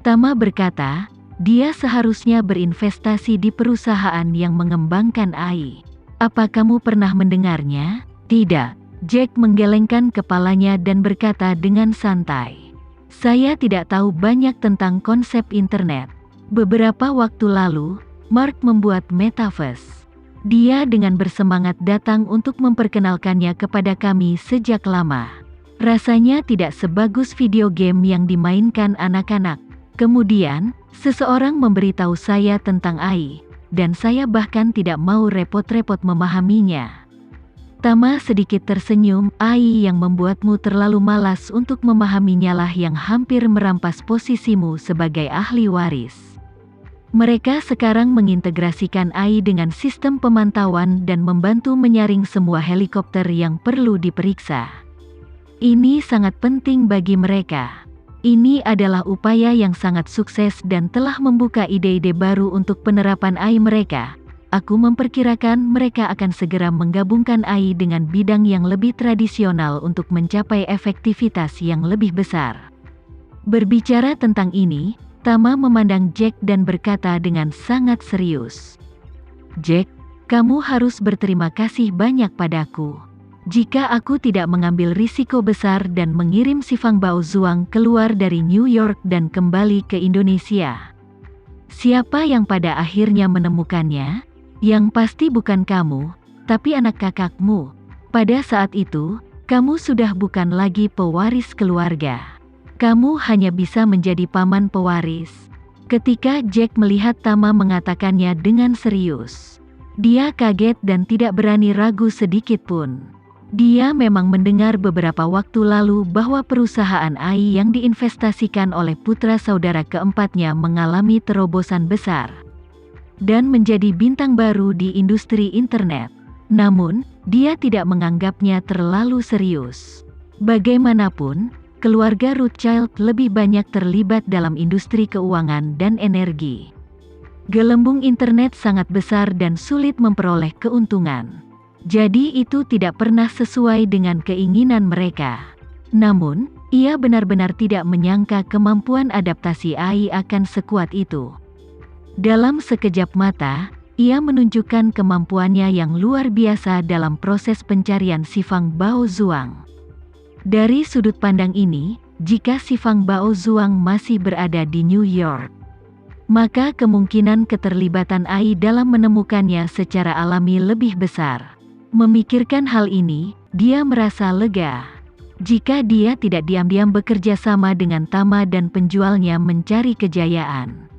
Tama berkata, dia seharusnya berinvestasi di perusahaan yang mengembangkan AI. Apa kamu pernah mendengarnya? Tidak. Jack menggelengkan kepalanya dan berkata dengan santai. Saya tidak tahu banyak tentang konsep internet. Beberapa waktu lalu, Mark membuat Metaverse. Dia dengan bersemangat datang untuk memperkenalkannya kepada kami sejak lama. Rasanya tidak sebagus video game yang dimainkan anak-anak. Kemudian, seseorang memberitahu saya tentang AI, dan saya bahkan tidak mau repot-repot memahaminya. Tama sedikit tersenyum. AI yang membuatmu terlalu malas untuk memahaminya lah yang hampir merampas posisimu sebagai ahli waris. Mereka sekarang mengintegrasikan AI dengan sistem pemantauan dan membantu menyaring semua helikopter yang perlu diperiksa. Ini sangat penting bagi mereka. Ini adalah upaya yang sangat sukses dan telah membuka ide-ide baru untuk penerapan AI mereka. Aku memperkirakan mereka akan segera menggabungkan AI dengan bidang yang lebih tradisional untuk mencapai efektivitas yang lebih besar. Berbicara tentang ini, Tama memandang Jack dan berkata dengan sangat serius. Jack, kamu harus berterima kasih banyak padaku. Jika aku tidak mengambil risiko besar dan mengirim si Fang Baozuang keluar dari New York dan kembali ke Indonesia. Siapa yang pada akhirnya menemukannya? Yang pasti bukan kamu, tapi anak kakakmu. Pada saat itu, kamu sudah bukan lagi pewaris keluarga. Kamu hanya bisa menjadi paman pewaris. Ketika Jack melihat Tama mengatakannya dengan serius, dia kaget dan tidak berani ragu sedikit pun. Dia memang mendengar beberapa waktu lalu bahwa perusahaan AI yang diinvestasikan oleh putra saudara keempatnya mengalami terobosan besar dan menjadi bintang baru di industri internet. Namun, dia tidak menganggapnya terlalu serius. Bagaimanapun, keluarga Rothschild lebih banyak terlibat dalam industri keuangan dan energi. Gelembung internet sangat besar dan sulit memperoleh keuntungan. Jadi itu tidak pernah sesuai dengan keinginan mereka. Namun, ia benar-benar tidak menyangka kemampuan adaptasi AI akan sekuat itu. Dalam sekejap mata, ia menunjukkan kemampuannya yang luar biasa dalam proses pencarian si Fang Baozuang. Dari sudut pandang ini, jika si Fang Baozuang masih berada di New York, maka kemungkinan keterlibatan AI dalam menemukannya secara alami lebih besar. Memikirkan hal ini, dia merasa lega. Jika dia tidak diam-diam bekerja sama dengan Tama dan penjualnya mencari kejayaan,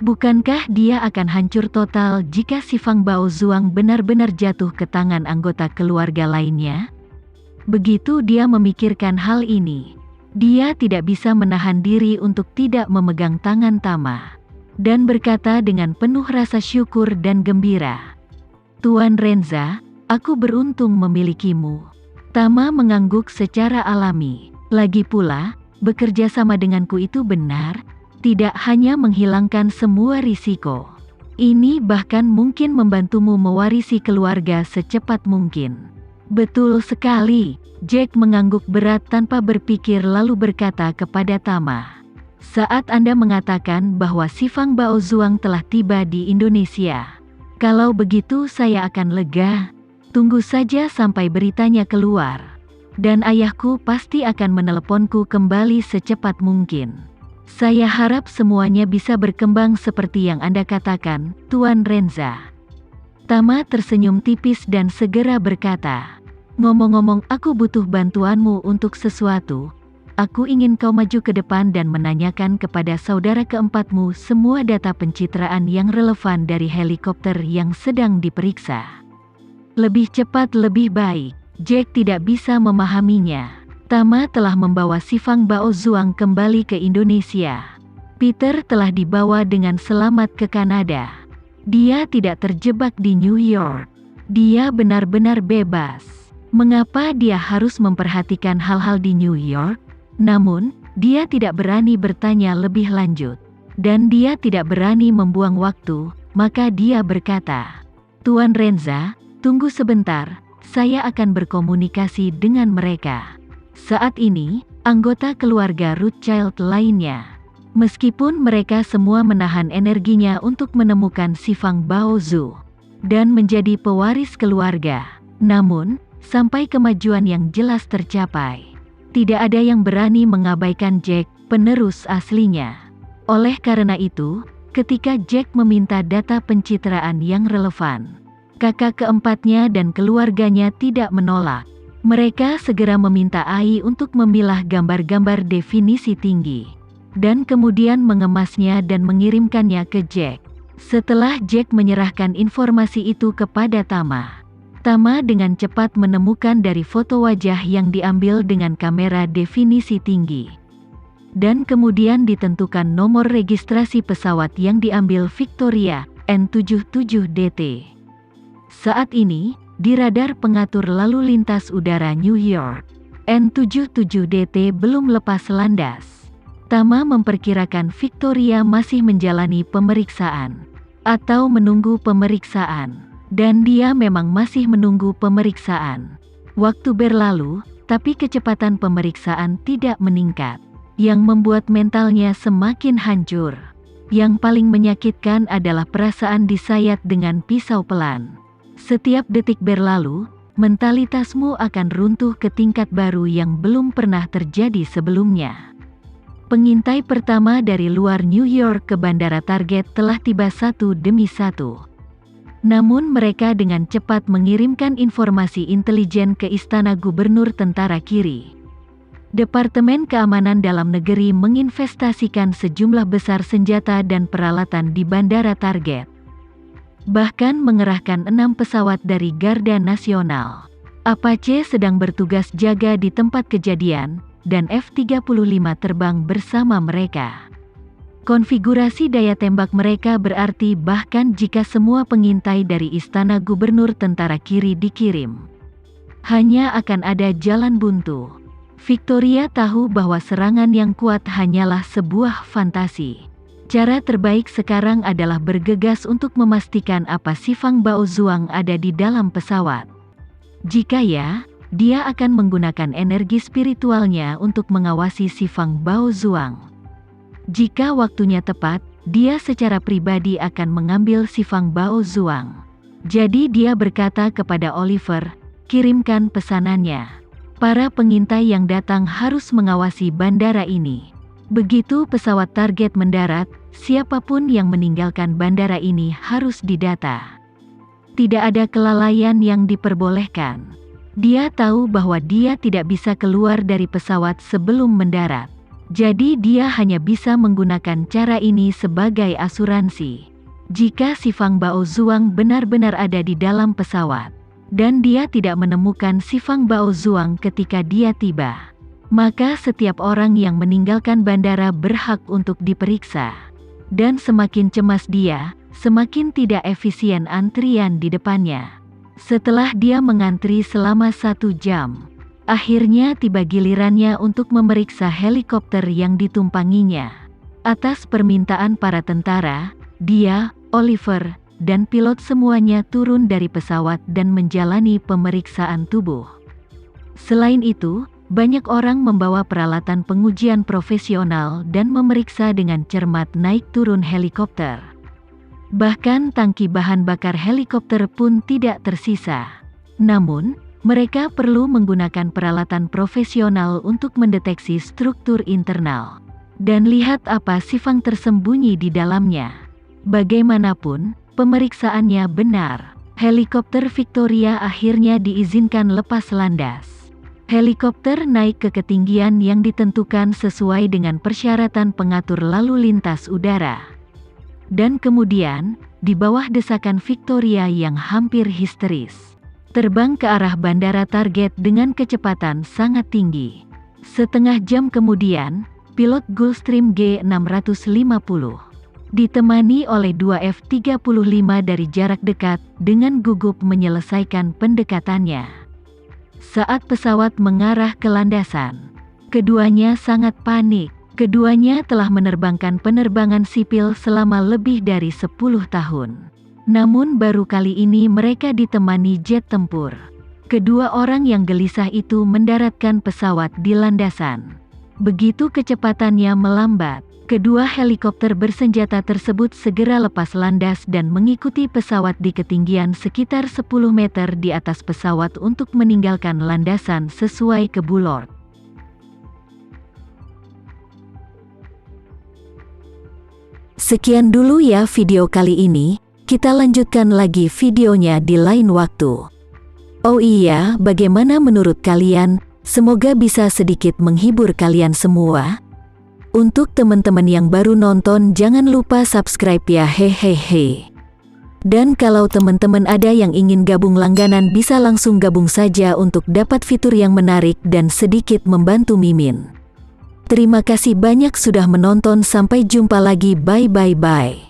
bukankah dia akan hancur total jika si Fang Baozuang benar-benar jatuh ke tangan anggota keluarga lainnya? Begitu dia memikirkan hal ini, dia tidak bisa menahan diri untuk tidak memegang tangan Tama dan berkata dengan penuh rasa syukur dan gembira, Tuan Renza, aku beruntung memilikimu. Tama mengangguk secara alami. Lagi pula, bekerja sama denganku itu benar, tidak hanya menghilangkan semua risiko. Ini bahkan mungkin membantumu mewarisi keluarga secepat mungkin. Betul sekali. Jack mengangguk berat tanpa berpikir lalu berkata kepada Tama. Saat Anda mengatakan bahwa si Fang Baozuang telah tiba di Indonesia, kalau begitu saya akan lega. Tunggu saja sampai beritanya keluar. Dan ayahku pasti akan meneleponku kembali secepat mungkin. Saya harap semuanya bisa berkembang seperti yang Anda katakan, Tuan Renza. Tama tersenyum tipis dan segera berkata, ngomong-ngomong, aku butuh bantuanmu untuk sesuatu. Aku ingin kau maju ke depan dan menanyakan kepada saudara keempatmu semua data pencitraan yang relevan dari helikopter yang sedang diperiksa. Lebih cepat lebih baik. Jack tidak bisa memahaminya. Tama telah membawa si Fang Baozuang kembali ke Indonesia. Peter telah dibawa dengan selamat ke Kanada. Dia tidak terjebak di New York. Dia benar-benar bebas. Mengapa dia harus memperhatikan hal-hal di New York? Namun, dia tidak berani bertanya lebih lanjut. Dan dia tidak berani membuang waktu, maka dia berkata, Tuan Renza, tunggu sebentar, saya akan berkomunikasi dengan mereka. Saat ini, anggota keluarga Rothschild lainnya Meskipun mereka semua menahan energinya untuk menemukan si Fang Baozu dan menjadi pewaris keluarga, namun sampai kemajuan yang jelas tercapai, tidak ada yang berani mengabaikan Jack, penerus aslinya. Oleh karena itu, ketika Jack meminta data pencitraan yang relevan, kakak keempatnya dan keluarganya tidak menolak. Mereka segera meminta Ai untuk memilah gambar-gambar definisi tinggi, dan kemudian mengemasnya dan mengirimkannya ke Jack. Setelah Jack menyerahkan informasi itu kepada Tama, Tama dengan cepat menemukan dari foto wajah yang diambil dengan kamera definisi tinggi, dan kemudian ditentukan nomor registrasi pesawat yang diambil Victoria, N77DT. Saat ini, di radar pengatur lalu lintas udara New York, N77DT belum lepas landas. Tama memperkirakan Victoria masih menjalani pemeriksaan, atau menunggu pemeriksaan, dan dia memang masih menunggu pemeriksaan. Waktu berlalu, tapi kecepatan pemeriksaan tidak meningkat, yang membuat mentalnya semakin hancur. Yang paling menyakitkan adalah perasaan disayat dengan pisau pelan. Setiap detik berlalu, mentalitasmu akan runtuh ke tingkat baru yang belum pernah terjadi sebelumnya. Pengintai pertama dari luar New York ke bandara target telah tiba satu demi satu. Namun mereka dengan cepat mengirimkan informasi intelijen ke istana gubernur tentara kiri. Departemen Keamanan Dalam Negeri menginvestasikan sejumlah besar senjata dan peralatan di bandara target, bahkan mengerahkan 6 pesawat dari Garda Nasional. Apache sedang bertugas jaga di tempat kejadian, dan F-35 terbang bersama mereka. Konfigurasi daya tembak mereka berarti bahkan jika semua pengintai dari istana gubernur tentara kiri dikirim, hanya akan ada jalan buntu. Victoria tahu bahwa serangan yang kuat hanyalah sebuah fantasi. Cara terbaik sekarang adalah bergegas untuk memastikan apa si Fang Baozuang ada di dalam pesawat. Jika ya, dia akan menggunakan energi spiritualnya untuk mengawasi si Fang Baozuang. Jika waktunya tepat, dia secara pribadi akan mengambil si Fang Baozuang. Jadi dia berkata kepada Oliver, kirimkan pesanannya. Para pengintai yang datang harus mengawasi bandara ini. Begitu pesawat target mendarat, siapapun yang meninggalkan bandara ini harus didata. Tidak ada kelalaian yang diperbolehkan. Dia tahu bahwa dia tidak bisa keluar dari pesawat sebelum mendarat. Jadi dia hanya bisa menggunakan cara ini sebagai asuransi. Jika si Fang Baozuang benar-benar ada di dalam pesawat, dan dia tidak menemukan si Fang Baozuang ketika dia tiba, maka setiap orang yang meninggalkan bandara berhak untuk diperiksa. Dan semakin cemas dia, semakin tidak efisien antrian di depannya. Setelah dia mengantri selama 1 jam, akhirnya tiba gilirannya untuk memeriksa helikopter yang ditumpanginya. Atas permintaan para tentara, dia, Oliver, dan pilot semuanya turun dari pesawat dan menjalani pemeriksaan tubuh. Selain itu, banyak orang membawa peralatan pengujian profesional dan memeriksa dengan cermat naik turun helikopter. Bahkan tangki bahan bakar helikopter pun tidak tersisa. Namun, mereka perlu menggunakan peralatan profesional untuk mendeteksi struktur internal dan lihat apa si Fang tersembunyi di dalamnya. Bagaimanapun, pemeriksaannya benar. Helikopter Victoria akhirnya diizinkan lepas landas. Helikopter naik ke ketinggian yang ditentukan sesuai dengan persyaratan pengatur lalu lintas udara. Dan kemudian, di bawah desakan Victoria yang hampir histeris, terbang ke arah bandara target dengan kecepatan sangat tinggi. Setengah jam kemudian, pilot Gulfstream G650, ditemani oleh 2 F-35 dari jarak dekat, dengan gugup menyelesaikan pendekatannya. Saat pesawat mengarah ke landasan, keduanya sangat panik. Keduanya telah menerbangkan penerbangan sipil selama lebih dari 10 tahun. Namun baru kali ini mereka ditemani jet tempur. Kedua orang yang gelisah itu mendaratkan pesawat di landasan. Begitu kecepatannya melambat, Kedua helikopter bersenjata tersebut segera lepas landas dan mengikuti pesawat di ketinggian sekitar 10 meter di atas pesawat untuk meninggalkan landasan sesuai ke Bulord. Sekian dulu ya video kali ini, kita lanjutkan lagi videonya di lain waktu. Oh iya, bagaimana menurut kalian? Semoga bisa sedikit menghibur kalian semua. Untuk teman-teman yang baru nonton, jangan lupa subscribe ya, hehehe. Dan kalau teman-teman ada yang ingin gabung langganan, bisa langsung gabung saja untuk dapat fitur yang menarik dan sedikit membantu Mimin. Terima kasih banyak sudah menonton, sampai jumpa lagi, bye.